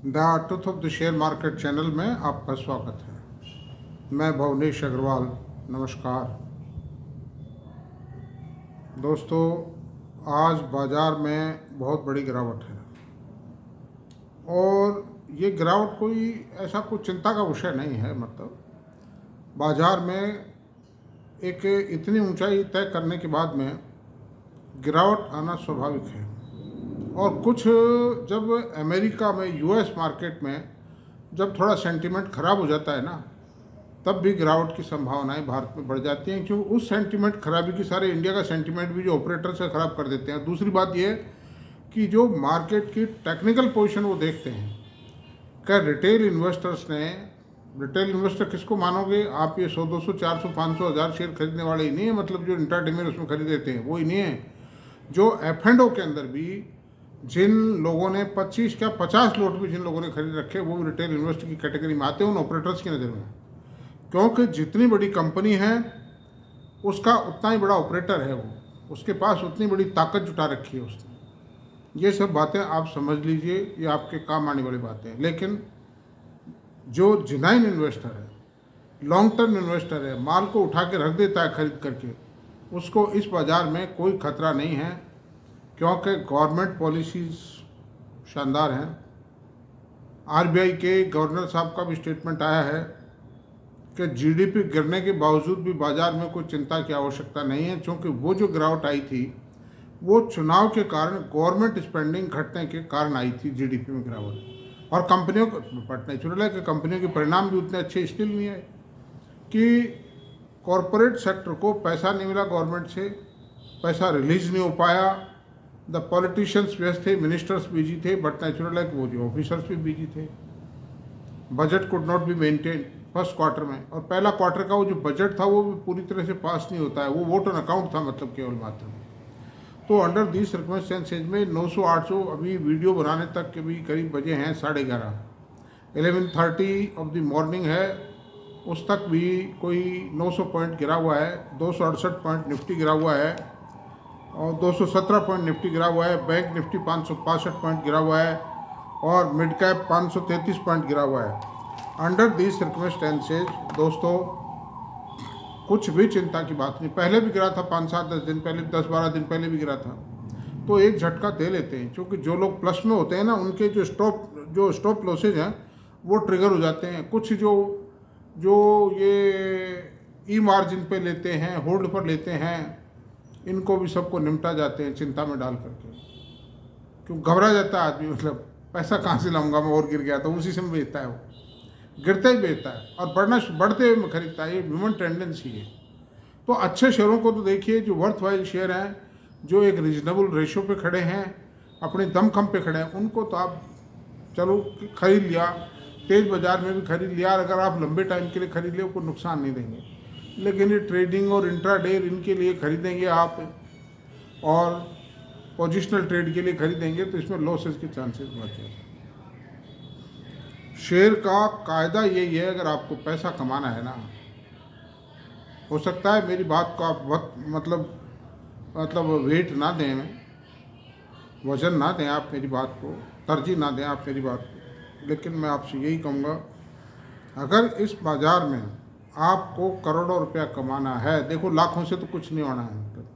The truth of the share market channel में आपका स्वागत है। मैं भवनेश अग्रवाल। नमस्कार दोस्तों, आज बाज़ार में बहुत बड़ी गिरावट है और ये गिरावट कोई ऐसा कुछ चिंता का विषय नहीं है। मतलब बाज़ार में एक इतनी ऊंचाई तय करने के बाद में गिरावट आना स्वाभाविक है। और कुछ जब अमेरिका में यूएस मार्केट में जब थोड़ा सेंटीमेंट ख़राब हो जाता है ना, तब भी गिरावट की संभावनाएं भारत में बढ़ जाती हैं, क्योंकि उस सेंटीमेंट खराबी की सारे इंडिया का सेंटीमेंट भी जो ऑपरेटर से ख़राब कर देते हैं। दूसरी बात यह कि जो मार्केट की टेक्निकल पोजीशन वो देखते हैं। क्या रिटेल इन्वेस्टर किसको मानोगे आप? ये 100, 200, 400, 500, 1000 शेयर खरीदने वाले ही नहीं है। मतलब जो इंट्राडे में उसमें खरीद लेते हैं वो ही नहीं है। जो F&O के अंदर भी जिन लोगों ने 25 क्या 50 लोट भी जिन लोगों ने खरीद रखे, वो भी रिटेल इन्वेस्टर की कैटेगरी में आते हैं उन ऑपरेटर्स की नज़र में। क्योंकि जितनी बड़ी कंपनी है उसका उतना ही बड़ा ऑपरेटर है, वो उसके पास उतनी बड़ी ताकत जुटा रखी है उसने। ये सब बातें आप समझ लीजिए, ये आपके काम आने वाली बातें हैं। लेकिन जो जेन्युइन इन्वेस्टर है, लॉन्ग टर्म इन्वेस्टर है, माल को उठा के रख देता है खरीद करके, उसको इस बाज़ार में कोई खतरा नहीं है, क्योंकि गवर्नमेंट पॉलिसीज़ शानदार हैं। आरबीआई के गवर्नर साहब का भी स्टेटमेंट आया है कि जीडीपी गिरने के बावजूद भी बाज़ार में कोई चिंता की आवश्यकता नहीं है, क्योंकि वो जो गिरावट आई थी वो चुनाव के कारण, गवर्नमेंट स्पेंडिंग घटने के कारण आई थी जीडीपी में गिरावट। और कंपनियों को पता नहीं चल रहा है कि कंपनियों के परिणाम भी उतने अच्छे इसलिए नहीं आए कि कॉरपोरेट सेक्टर को पैसा नहीं मिला, गवर्नमेंट से पैसा रिलीज नहीं हो पाया। द पॉलिटिशियंस व्यस्त थे, मिनिस्टर्स बिजी थे, बट नेचुरल है कि वो जो ऑफिसर्स भी बिजी थे। Budget could not be maintain first quarter में, और पहला क्वार्टर का वो जो बजट था वो भी पूरी तरह से पास नहीं होता है, वो वोट ऑन अकाउंट था, मतलब केवल मात्र। तो अंडर दीज सर्कमस्टेंसेज में 900-800 अभी वीडियो बनाने तक के भी करीब बजे हैं 11:30, 11:30 ऑफ द मॉर्निंग है, उस तक भी कोई 900 पॉइंट गिरा हुआ है, 268 पॉइंट निफ्टी गिरा हुआ है और 217 पॉइंट निफ्टी गिरा हुआ है। बैंक निफ्टी 565 पॉइंट गिरा हुआ है और मिड कैप 533 पॉइंट गिरा हुआ है। अंडर दीज सर्कमस्टेंसेज दोस्तों, कुछ भी चिंता की बात नहीं। पहले भी गिरा था, 5-7-10 दिन पहले, 10-12 दिन पहले भी गिरा था। तो एक झटका दे लेते हैं, क्योंकि जो लोग प्लस में होते हैं ना, उनके जो स्टॉप लॉसेज हैं वो ट्रिगर हो जाते हैं। कुछ जो ये ई मार्जिन पे लेते हैं, होल्ड पर लेते हैं, इनको भी सबको निपटा जाते हैं चिंता में डाल करके। क्यों घबरा जाता है आदमी, मतलब पैसा कहाँ से लाऊंगा मैं, और गिर गया तो उसी से बेचता है, वो गिरता ही बेचता है और बढ़ते हुए में खरीदता है। ये ह्यूमन टेंडेंसी है। तो अच्छे शेयरों को तो देखिए, जो वर्थ वाइल शेयर हैं, जो एक रीजनेबल रेशो पे खड़े हैं, अपने दमखम पे खड़े हैं, उनको तो आप चलो खरीद लिया, तेज़ बाज़ार में भी खरीद लिया। अगर आप लंबे टाइम के लिए खरीद ले, कोई नुकसान नहीं देंगे। लेकिन ये ट्रेडिंग और इंट्राडे, इनके लिए खरीदेंगे आप और पोजिशनल ट्रेड के लिए खरीदेंगे, तो इसमें लॉसेस के चांसेस बढ़ते हैं। शेयर का कायदा यही है, अगर आपको पैसा कमाना है ना, हो सकता है मेरी बात को आप बहुत मतलब वेट ना दें, वजन ना दें आप मेरी बात को, तरजीह ना दें आप मेरी बात को, लेकिन मैं आपसे यही कहूँगा, अगर इस बाज़ार में आपको करोड़ों रुपया कमाना है, देखो लाखों से तो कुछ नहीं होना है। मतलब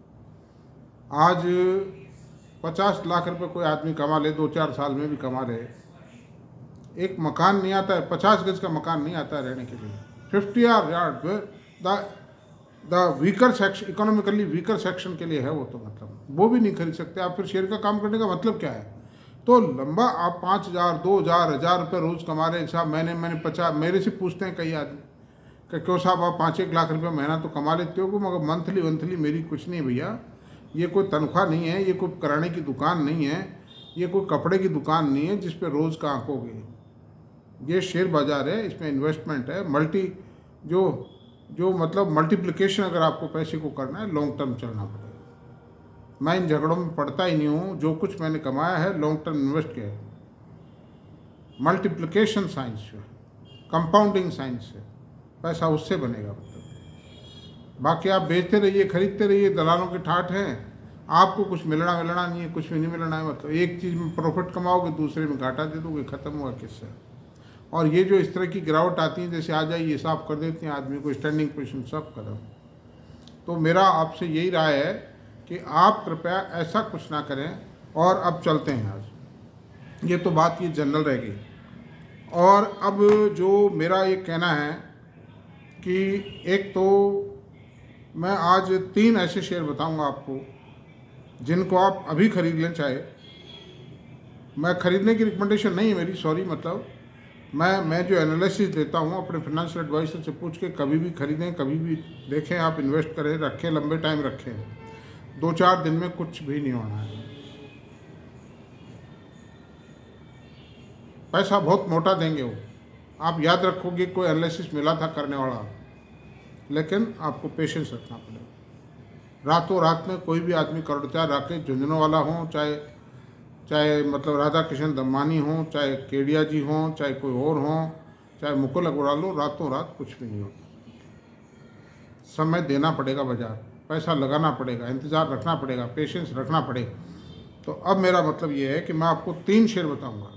आज 50 लाख रुपए कोई आदमी कमा ले, 2-4 साल में भी कमा ले। एक मकान नहीं आता है, 50 गज का मकान नहीं आता है रहने के लिए। 50 yard the weaker section, economically weaker section के लिए है वो, तो मतलब वो भी नहीं खरीद सकते आप। फिर शेयर का काम करने का मतलब क्या है? तो लंबा आप 5,000, 2,000, 1,000 रुपये रोज़ कमा रहे हैं साहब। मैंने 50, मेरे से पूछते हैं कई आदमी कि क्यों साहब आप 5-1 लाख रुपये महीना तो कमा लेते हो, मगर मंथली मेरी कुछ नहीं भैया। ये कोई तनख्वाह नहीं है, ये कोई किराने की दुकान नहीं है, ये कोई कपड़े की दुकान नहीं है जिस पे रोज़ का आंकोगे। ये शेयर बाज़ार है, इसमें इन्वेस्टमेंट है, जो मतलब मल्टीप्लिकेशन। अगर आपको पैसे को करना है, लॉन्ग टर्म चलना पड़ेगा। मैं इन झगड़ों में पड़ता ही नहीं हूँ। जो कुछ मैंने कमाया है लॉन्ग टर्म इन्वेस्ट किया है। मल्टीप्लिकेशन साइंस है, कंपाउंडिंग साइंस है, पैसा उससे बनेगा। मतलब बाकी आप बेचते रहिए, खरीदते रहिए, दलालों के ठाठ हैं। आपको कुछ मिलना नहीं है, कुछ भी नहीं मिलना है। मतलब एक चीज़ में प्रॉफिट कमाओगे, दूसरे में घाटा दे दोगे, ख़त्म हुआ किस्सा। और ये जो इस तरह की गिरावट आती है, जैसे आ जाइए साफ कर देती हैं आदमी को, स्टैंडिंग पोजीशन सब खत्म। तो मेरा आपसे यही राय है कि आप कृपया ऐसा कुछ ना करें। और अब चलते हैं, आज ये तो बात ये जनरल रह गई। और अब जो मेरा ये कहना है कि एक तो मैं आज 3 ऐसे शेयर बताऊंगा आपको जिनको आप अभी खरीद लें। चाहे मैं खरीदने की रिकमेंडेशन नहीं है मेरी, सॉरी, मतलब मैं जो एनालिसिस देता हूँ अपने फाइनेंशियल एडवाइजर से पूछ के, कभी भी खरीदें, कभी भी देखें, आप इन्वेस्ट करें, रखें, लंबे टाइम रखें। 2-4 दिन में कुछ भी नहीं होना है। पैसा बहुत मोटा देंगे वो, आप याद रखोगे कोई एनालिसिस मिला था करने वाला, लेकिन आपको पेशेंस रखना पड़ेगा। रातों रात में कोई भी आदमी करोड़चा राकेश झुंझुनवाला हो, चाहे मतलब राधा कृष्ण दम्मानी हो, चाहे केडिया जी हों, चाहे कोई और हों, चाहे मुकुल अग्रवाल हो, रातों रात कुछ भी नहीं होता। समय देना पड़ेगा, बाजार पैसा लगाना पड़ेगा, इंतज़ार रखना पड़ेगा, पेशेंस रखना पड़ेगा। तो अब मेरा मतलब ये है कि मैं आपको 3 शेयर बताऊंगा,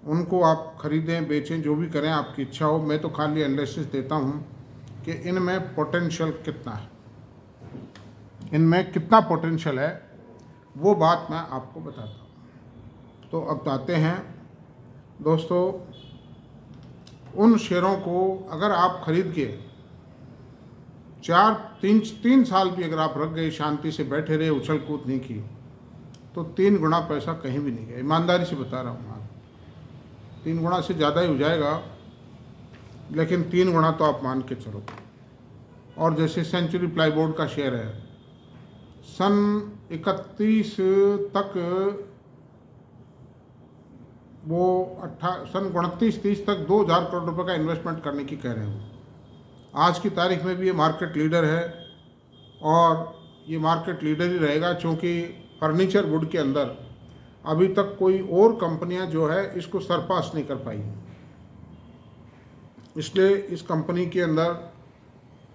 उनको आप खरीदें, बेचें, जो भी करें, आपकी इच्छा हो। मैं तो खाली एनालिसिस देता हूँ कि इनमें पोटेंशियल कितना है, इनमें कितना पोटेंशियल है, वो बात मैं आपको बताता हूँ। तो अब आते हैं दोस्तों, उन शेयरों को अगर आप खरीद के 3 साल भी अगर आप रख गए, शांति से बैठे रहे, उछल कूद नहीं की, तो 3 गुना पैसा कहीं भी नहीं गया। ईमानदारी से बता रहा हूँ आप, 3 गुना से ज़्यादा ही हो जाएगा, लेकिन 3 गुना तो आप मान के चलो। और जैसे सेंचुरी प्लाईबोर्ड का शेयर है, सन 31 तक वो सन 29-30 तक 2000 करोड़ रुपए का इन्वेस्टमेंट करने की कह रहे हैं। आज की तारीख में भी ये मार्केट लीडर है, और ये मार्केट लीडर ही रहेगा, क्योंकि फर्नीचर वुड के अंदर अभी तक कोई और कंपनियां जो है इसको सरपास नहीं कर पाई। इसलिए इस कंपनी के अंदर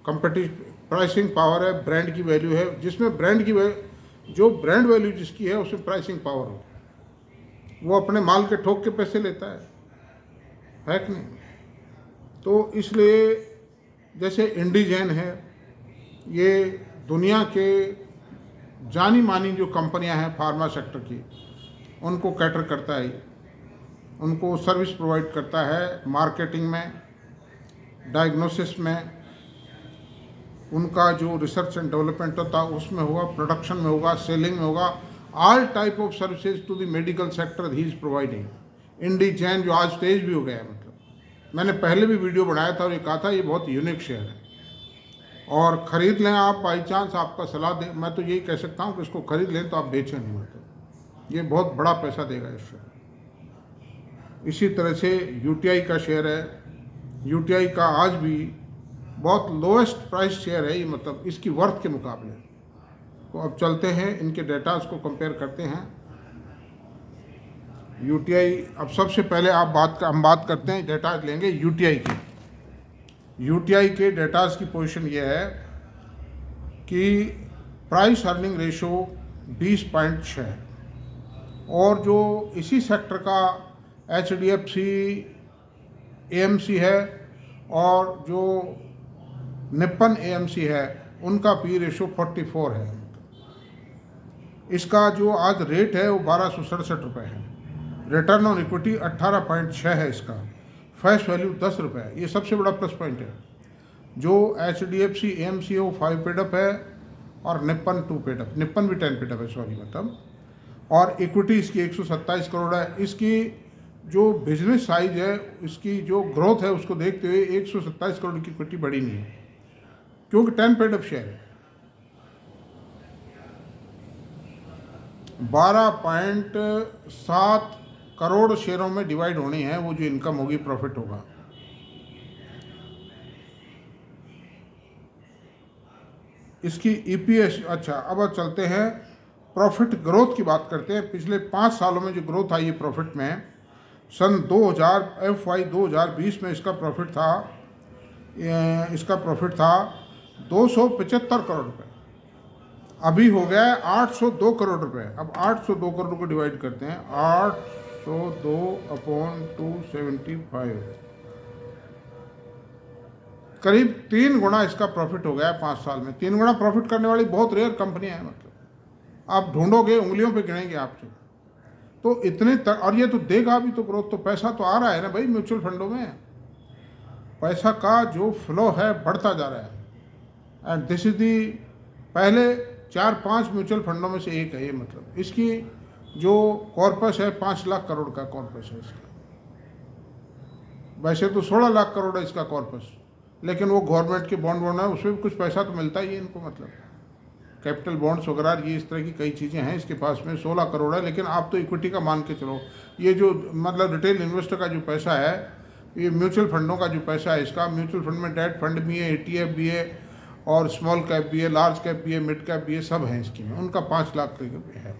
प्राइसिंग पावर है, ब्रांड की वैल्यू है, जिसमें जो ब्रांड वैल्यू जिसकी है उसमें प्राइसिंग पावर हो। वो अपने माल के ठोक के पैसे लेता है कि नहीं। तो इसलिए जैसे इंडिजेन है, ये दुनिया के जानी मानी जो कंपनियां हैं फार्मा सेक्टर की, उनको कैटर करता है, उनको सर्विस प्रोवाइड करता है, मार्केटिंग में, डायग्नोसिस में, उनका जो रिसर्च एंड डेवलपमेंट होता है उसमें होगा, प्रोडक्शन में होगा, सेलिंग में होगा, all type of services to the medical sector he is providing. Indegene जो आज तेज भी हो गया है, मतलब मैंने पहले भी वीडियो बनाया था और ये कहा था ये बहुत यूनिक शेयर है, और ख़रीद लें आप, बाई चांस आपका सलाह दे, मैं तो यही कह सकता हूँ कि इसको खरीद लें तो आप बेचें नहीं, मतलब ये बहुत बड़ा पैसा देगा इस शेयर। इसी तरह से यूटीआई का शेयर है, यूटीआई का आज भी बहुत लोएस्ट प्राइस शेयर है ये, मतलब इसकी वर्थ के मुकाबले। तो अब चलते हैं इनके डेटास को कंपेयर करते हैं। यूटीआई, अब सबसे पहले हम बात करते हैं, डेटा लेंगे यूटीआई के। यूटीआई के डेटास की पोजीशन ये है कि प्राइस अर्निंग रेशो 20.6 है, और जो इसी सेक्टर का HDFC AMC है और जो निप्पन AMC है, उनका पी रेशो 44 है। इसका जो आज रेट है वो 1267 रुपये है। रिटर्न ऑन इक्विटी 18.6 है इसका। फेस वैल्यू 10 रुपये है। ये सबसे बड़ा प्लस पॉइंट है। जो HDFC AMC है वो 5 पेडअप है और निप्पन 2 पेडअप, निप्पन भी 10 पेडअप है, सॉरी मतलब। और इक्विटी इसकी 127 करोड़ है। इसकी जो बिजनेस साइज है, इसकी जो ग्रोथ है उसको देखते हुए 127 करोड़ की इक्विटी बड़ी नहीं है, क्योंकि 10 पेडअप शेयर है। 12.7 करोड़ शेयरों में डिवाइड होनी है वो जो इनकम होगी, प्रॉफिट होगा। इसकी EPS, अच्छा अब चलते हैं प्रॉफिट ग्रोथ की बात करते हैं। पिछले 5 सालों में जो ग्रोथ आई है प्रॉफिट में, सन 2000 FY 2020 में इसका प्रॉफिट था 275 करोड़ रुपए। अभी हो गया है 802 करोड़ रुपए। अब 802 करोड़ को डिवाइड करते हैं, 802 अपॉन 275, करीब 3 गुना इसका प्रॉफिट हो गया है 5 साल में। 3 गुना प्रॉफिट करने वाली बहुत रेयर कंपनियां हैं, मतलब आप ढूंढोगे उंगलियों पे गिनेंगे आपसे। तो इतने और ये तो देगा भी तो ग्रोथ, तो पैसा तो आ रहा है ना भाई म्यूचुअल फंडों में, पैसा का जो फ्लो है बढ़ता जा रहा है। एंड दिस इज दी, पहले 4-5 म्यूचुअल फंडों में से एक है ये, मतलब इसकी जो कॉर्पस है 5 लाख करोड़ का कॉर्पस है इसका। वैसे तो 16 लाख करोड़ है इसका कॉर्पस, लेकिन वो गवर्नमेंट के बॉन्ड है, उसमें भी कुछ पैसा तो मिलता ही है इनको, मतलब कैपिटल बॉन्ड्स वगैरह, ये इस तरह की कई चीज़ें हैं इसके पास में। 16 करोड़ है, लेकिन आप तो इक्विटी का मान के चलो, ये जो मतलब रिटेल इन्वेस्टर का जो पैसा है, ये म्यूचुअल फंडों का जो पैसा है इसका, म्यूचुअल फंड में डेट फंड भी है, ETF भी है, और स्मॉल कैप भी है, लार्ज कैप भी है, मिड कैप भी है, सब हैं स्कीम में। उनका 5 लाख करीब है,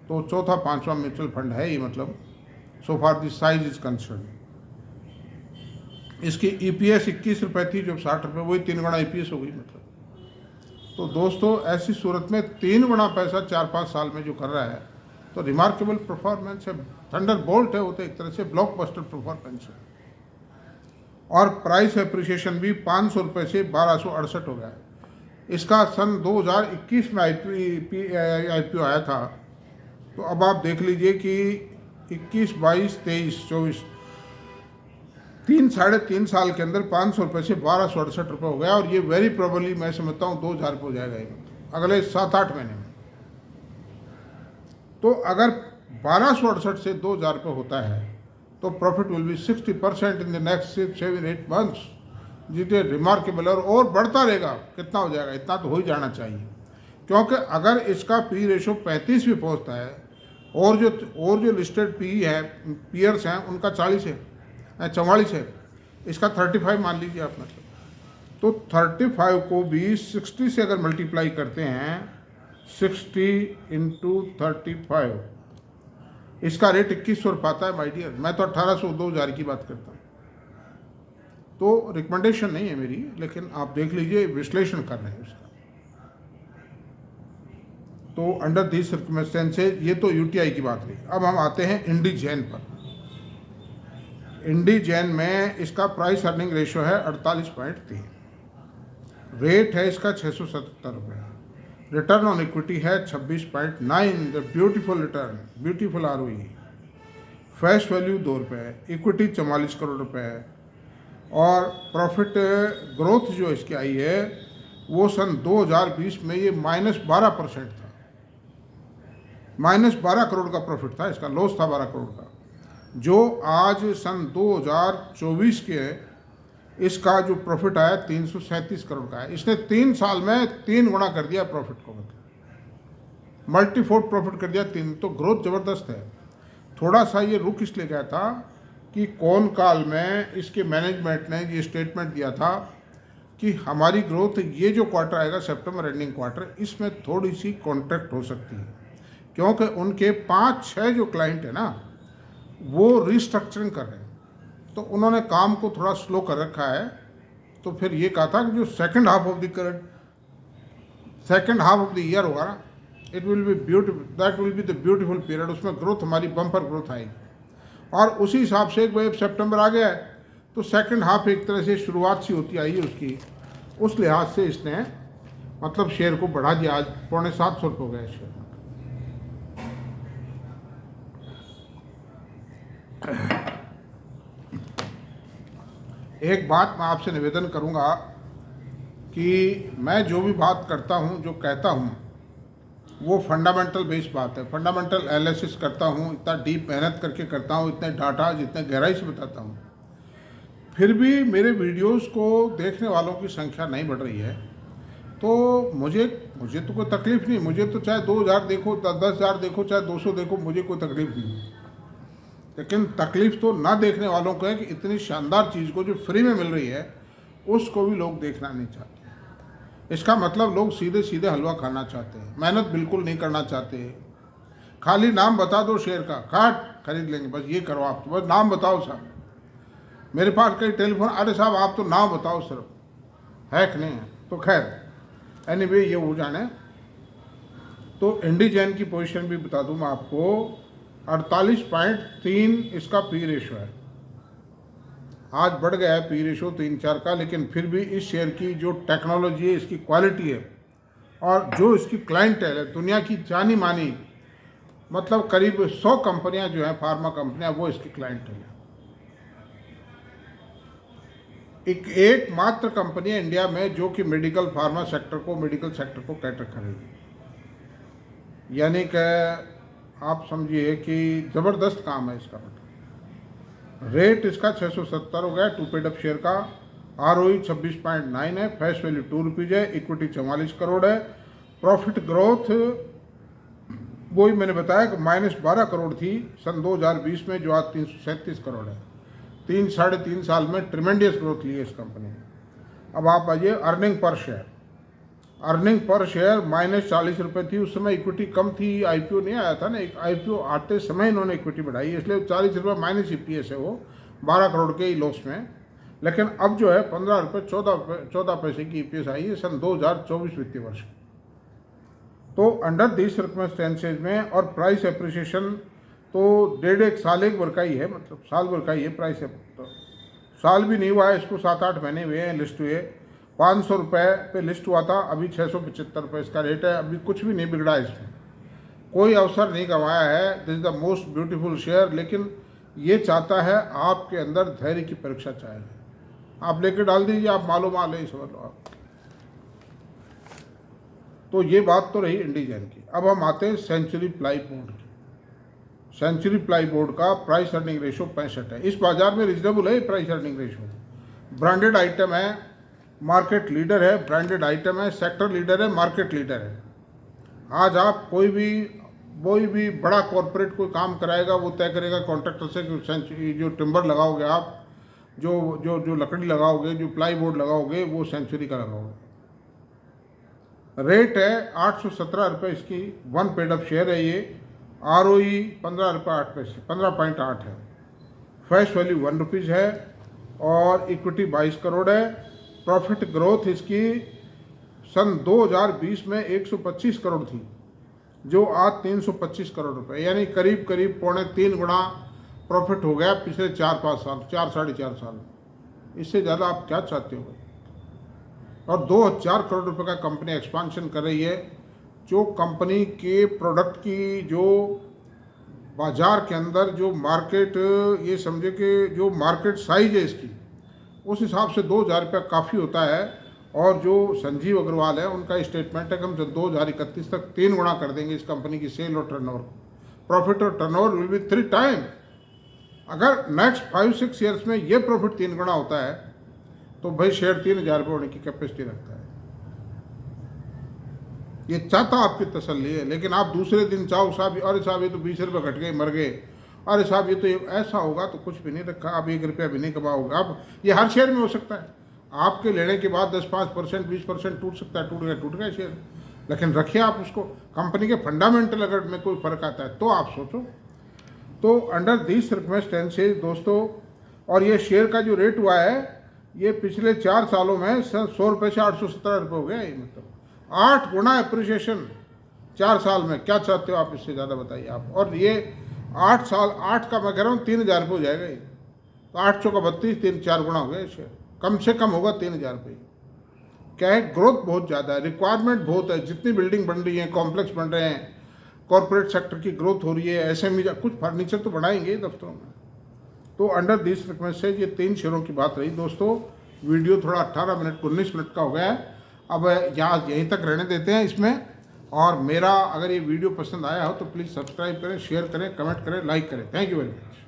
तो चौथा 5वां म्यूचुअल फंड है ये, मतलब so far the size is concern. इसकी EPS 21 रुपये थी, जब 60 रुपये, वही 3 गुना EPS हो गई, मतलब। तो दोस्तों ऐसी सूरत में 3 गुना पैसा 4-5 साल में जो कर रहा है, तो रिमार्केबल परफॉर्मेंस है, थंडर बोल्ट है, वो तो एक तरह से ब्लॉकबस्टर परफॉर्मेंस है। और प्राइस एप्रिसिएशन भी 500 रुपये से 1268 हो गया है। इसका सन 2021 में IPO आया था, तो अब आप देख लीजिए कि 21, 22, 23, 24, 3-3.5 साल के अंदर 500 रुपये से 1268 रुपये हो गया। और ये वेरी प्रोबेबली मैं समझता हूँ 2000 रुपये हो जाएगा ये, अगले 7-8 महीने में। तो अगर 1268 से 2000 रुपये होता है, तो profit will be 60% in the next 6-7-8 months, जितने रिमार्केबल, और बढ़ता रहेगा। कितना हो जाएगा? इतना तो हो ही जाना चाहिए, क्योंकि अगर इसका P रेशो 35 भी पहुँचता है, और जो लिस्टेड PE है, पीयर्स हैं, उनका 40 है, 44 है, इसका 35 मान लीजिए आप, मतलब। तो 35 को भी 60 से अगर मल्टीप्लाई करते हैं, 60 × 35, इसका रेट 2100 पाता है माय डियर। मैं तो 1800 2000 की बात करता हूँ। तो रिकमेंडेशन नहीं है मेरी, लेकिन आप देख लीजिए, विश्लेषण कर रहे हैं उसका। तो अंडर दिस सर्कमस्टेंसेज, ये तो UTI की बात रही। अब हम आते हैं इंडीजेन पर। इंडीजेन में इसका प्राइस अर्निंग रेशियो है 48.3, रेट है इसका 677 रुपये, रिटर्न ऑन इक्विटी है 26.9, the beautiful return, beautiful ROE। Face value 2 रुपये, इक्विटी 44 करोड़ रुपये है, और प्रॉफिट ग्रोथ जो इसकी आई है वो सन 2020 में ये -12% था, -12 करोड़ का प्रॉफिट था इसका, लॉस था 12 करोड़ का। जो आज सन 2024 के इसका जो प्रॉफिट आया 337 करोड़ का है। इसने 3 साल में 3 गुना कर दिया प्रॉफिट को, मतलब मल्टीफोल्ड प्रॉफिट कर दिया 3। तो ग्रोथ ज़बरदस्त है। थोड़ा सा ये रुक इसलिए गया था कि कौन काल में इसके मैनेजमेंट ने ये स्टेटमेंट दिया था कि हमारी ग्रोथ, ये जो क्वार्टर आएगा सितंबर एंडिंग क्वार्टर, इसमें थोड़ी सी कॉन्ट्रैक्ट हो सकती है, क्योंकि उनके 5-6 जो क्लाइंट है ना, वो रिस्ट्रक्चरिंग कर रहे हैं, तो उन्होंने काम को थोड़ा स्लो कर रखा है। तो फिर ये कहा था कि जो second half of the year होगा ना, it will be beautiful, that will be the beautiful period, उसमें ग्रोथ, हमारी बम्पर ग्रोथ आएगी। और उसी हिसाब से एक बार सितंबर आ गया है, तो सेकंड हाफ एक तरह से शुरुआत सी होती आई है उसकी। उस लिहाज से इसने मतलब शेयर को बढ़ा दिया, आज 750 रुपये हो गया शेयर। एक बात मैं आपसे निवेदन करूंगा कि मैं जो भी बात करता हूं, जो कहता हूं, वो फंडामेंटल बेस्ड बात है। फंडामेंटल एनालिसिस करता हूं, इतना डीप मेहनत करके करता हूं, इतने डाटा जितने गहराई से बताता हूं। फिर भी मेरे वीडियोस को देखने वालों की संख्या नहीं बढ़ रही है, तो मुझे तो कोई तकलीफ़ नहीं। मुझे तो चाहे 2000 देखो, 10,000 देखो, चाहे 200 देखो, मुझे कोई तकलीफ़ नहीं। लेकिन तकलीफ़ तो ना देखने वालों को है कि इतनी शानदार चीज़ को जो फ्री में मिल रही है, उसको भी लोग देखना नहीं चाहते। इसका मतलब लोग सीधे सीधे हलवा खाना चाहते हैं, मेहनत बिल्कुल नहीं करना चाहते। खाली नाम बता दो शेयर का, खरीद लेंगे, बस ये करो आप, तो बस नाम बताओ साहब। मेरे पास कई टेलीफोन, अरे साहब आप तो नाम बताओ सिर्फ, है कि नहीं है। तो खैर एनीवे, ये हो जाने। तो इंडिजन की पोजीशन भी बता दूं मैं आपको, 48.3 इसका पी रेशो है। आज बढ़ गया है पी रेशो 3-4 का, लेकिन फिर भी इस शेयर की जो टेक्नोलॉजी है, इसकी क्वालिटी है और जो इसकी क्लाइंटेल है, दुनिया की जानी मानी मतलब करीब 100 कंपनियां जो हैं फार्मा कंपनियां, वो इसकी क्लाइंटेल है। एकमात्र कंपनी है इंडिया में जो कि मेडिकल फार्मा सेक्टर को, मेडिकल सेक्टर को कैटर करेगी। यानी कि आप समझिए कि ज़बरदस्त काम है इसका। रेट इसका 670 हो गया, टू पेड अप शेयर का। ROE 26.9 है, फेस वैल्यू 2 रुपीज़ है, इक्विटी 44 करोड़ है। प्रॉफिट ग्रोथ वही मैंने बताया कि -12 करोड़ थी सन 2020 में, जो आज 337 करोड़ है। 3-3.5 साल में ट्रिमेंडियस ग्रोथ ली है इस कंपनी ने। अब आप आइए earning per share. Earning per share -40 रुपये थी उस समय, इक्विटी कम थी, IPO नहीं आया था ना। एक IPO आते समय इन्होंने इक्विटी बढ़ाई, इसलिए 40 रुपये माइनस EPS है वो, 12 करोड़ के ही लॉस में। लेकिन अब जो है 15 रुपये 14 पैसे की EPS आई है सन 2024 वित्तीय वर्ष। तो अंडर दिस सर्कमस्टेंसेज में और प्राइस एप्रिसिएशन तो 1.5 साल एक वर्ष का ही है, मतलब साल भर का ही है प्राइस है। तो साल भी नहीं हुआ है इसको, 7-8 महीने हुए हैं लिस्ट हुए। 500 रुपये पे लिस्ट हुआ था, अभी 675 रुपये इसका रेट है। अभी कुछ भी नहीं बिगड़ा इसमें, कोई अवसर नहीं गंवाया है। This is the most beautiful share. लेकिन ये चाहता है आपके अंदर धैर्य की परीक्षा चाहिए। आप लेके डाल दीजिए, आप मालो माल है, समझ लो आप। तो ये बात तो रही इंडिजन की। अब हम आते हैं सेंचुरी प्लाई बोर्ड की। सेंचुरी प्लाई बोर्ड का प्राइस अर्निंग रेशो 65 है। इस बाजार में रिजनेबल है price earning ratio. Branded item है, मार्केट लीडर है, ब्रांडेड आइटम है, सेक्टर लीडर है, मार्केट लीडर है। आज आप कोई भी बड़ा कॉरपोरेट कोई काम कराएगा, वो तय करेगा कॉन्ट्रैक्टर से कि जो टिम्बर लगाओगे आप, जो लकड़ी लगाओगे, जो प्लाई बोर्ड लगाओगे, वो सेंचुरी का लगाओगे। रेट है 817 रुपये इसकी, 1 पेड अप शेयर है ये। ROE 15 रुपये 8 पैसे, 15.8 है। फेस वैल्यू 1 रुपीज़ है और इक्विटी 22 करोड़ है। प्रॉफिट ग्रोथ इसकी सन 2020 में 125 करोड़ थी, जो आज 325 करोड़ रुपए, यानी करीब 3.25 गुना प्रॉफिट हो गया पिछले 4-5 साल, 4-4.5 साल। इससे ज़्यादा आप क्या चाहते हो? और 2000 करोड़ रुपए का कंपनी एक्सपांशन कर रही है। जो कंपनी के प्रोडक्ट की जो बाजार के अंदर जो मार्केट, ये समझे कि जो मार्केट साइज है इसकी, उस हिसाब से 2000 रुपया काफ़ी होता है। और जो संजीव अग्रवाल है, उनका स्टेटमेंट है कि हम 2031 तक 3 गुना कर देंगे इस कंपनी की सेल और टर्नओवर को। प्रॉफिट और टर्नओवर विल बी 3 टाइम। अगर नेक्स्ट 5-6 ईयर्स में ये प्रॉफिट 3 गुना होता है तो भाई शेयर 3000 रुपये होने की कैपेसिटी रखता है। ये चाहता आपकी तसल्ली है, लेकिन आप दूसरे दिन चाहो साहब, अरे साहब ये तो 20 रुपये घट गए, मर गए, अरे साहब ये तो ऐसा होगा, तो कुछ भी नहीं रखा, आप 1 रुपया भी नहीं कमाओगे। अब ये हर शेयर में हो सकता है, आपके लेने के बाद 10-5%, 20% टूट सकता है, टूट गया शेयर। लेकिन रखिए आप उसको। कंपनी के फंडामेंटल अगर में कोई फर्क आता है तो आप सोचो। तो अंडर दिस सर्कमस्टेंसेस दोस्तों, और ये शेयर का जो रेट हुआ है, ये पिछले 4 सालों में 100 रुपये से 817 रुपये हो गया। मतलब 8 गुना अप्रिसिएशन 4 साल में। क्या चाहते हो आप इससे ज़्यादा, बताइए आप। और ये 8 साल, 8 का मैं कह रहा हूँ 3000 रुपये हो जाएगा ये। तो 8 चौका 32, 3-4 गुना हो गया शेयर। कम से कम होगा 3000 रुपये। क्या है, ग्रोथ बहुत ज़्यादा है, रिक्वायरमेंट बहुत है। जितनी बिल्डिंग बन रही है, कॉम्प्लेक्स बन रहे हैं, कॉर्पोरेट सेक्टर की ग्रोथ हो रही है, SME कुछ फर्नीचर तो बढ़ाएंगे दफ्तरों में। तो अंडर दिस रिक्वेस्ट ये 3 शेयरों की बात रही दोस्तों। वीडियो थोड़ा 18 मिनट 19 मिनट का हो गया है। अब यहाँ यहीं तक रहने देते हैं इसमें। और मेरा अगर ये वीडियो पसंद आया हो तो प्लीज़ सब्सक्राइब करें, शेयर करें, कमेंट करें, लाइक करें। Thank you very much.